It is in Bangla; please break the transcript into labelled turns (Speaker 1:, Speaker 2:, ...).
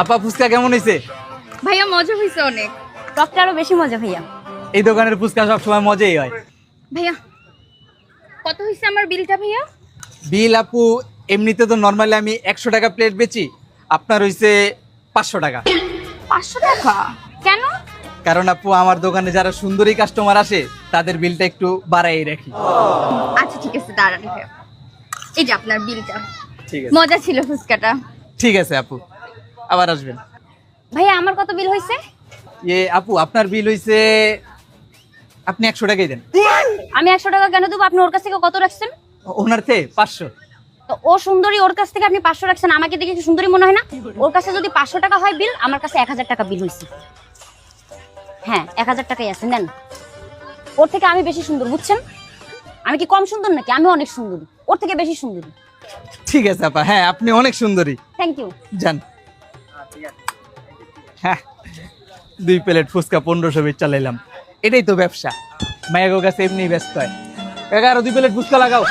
Speaker 1: আপা ফুচকা কেমন হয়েছে?
Speaker 2: ভাইয়া মজা হয়েছে অনেক।
Speaker 3: টকটা আরো বেশি মজা ভাইয়া।
Speaker 1: এই দোকানের ফুচকা সবসময় মজাই হয়।
Speaker 2: ভাইয়া কত হয়েছে আমার বিলটা ভাইয়া?
Speaker 1: বিল আপু এমনিতে তো নর্মালি আমি 100 টাকা প্লেট বেচি, আপনার হইছে 500 টাকা।
Speaker 2: 500 টাকা কেন?
Speaker 1: কারণ আপু আমার দোকানে যারা সুন্দরী কাস্টমার আসে তাদের বিলটা একটু বাড়াই রাখি।
Speaker 2: আচ্ছা ঠিক আছে দাঁড়ান ভাইয়া, এই যে আপনার বিলটা।
Speaker 1: ঠিক আছে,
Speaker 2: মজা ছিল ফুচকাটা।
Speaker 1: ঠিক আছে আপু, আবার আসবেন।
Speaker 3: ভাইয়া আমার কত বিল হয়েছে?
Speaker 1: আপু আপনার বিল হইছে, আপনি 100 টাকাই দেন।
Speaker 3: আমি 100 টাকা কেন দেবো? আপনি ওর কাছ থেকে কত রাখছেন?
Speaker 1: ওনার থেকে 500।
Speaker 3: তো ও সুন্দরী, ওর কাছ থেকে আপনি 500 রাখছেন, আমাকে দেখে কি সুন্দরী মনে হয় না? ওর কাছে যদি 500 টাকা হয় বিল, আমার কাছে 1000 টাকা বিল হয়েছে। হ্যাঁ 1000 টাকাই আছে, নেন। ওর থেকে আমি বেশি সুন্দর, বুঝছেন? আমি কি কম সুন্দর নাকি? আমি অনেক সুন্দরী, ওর থেকে বেশি সুন্দরী।
Speaker 1: ঠিক আছে আপা, হ্যাঁ আপনি অনেক সুন্দরী।
Speaker 3: Thank you.
Speaker 1: যান। হ্যাঁ 2 প্লেট ফুচকা 1500 বেচ চালাইলাম, এটাই তো ব্যবসা। মায়ের কাছে এমনি ব্যস্ত হয়। কাকা আরো 2 প্লেট ফুচকা লাগাও।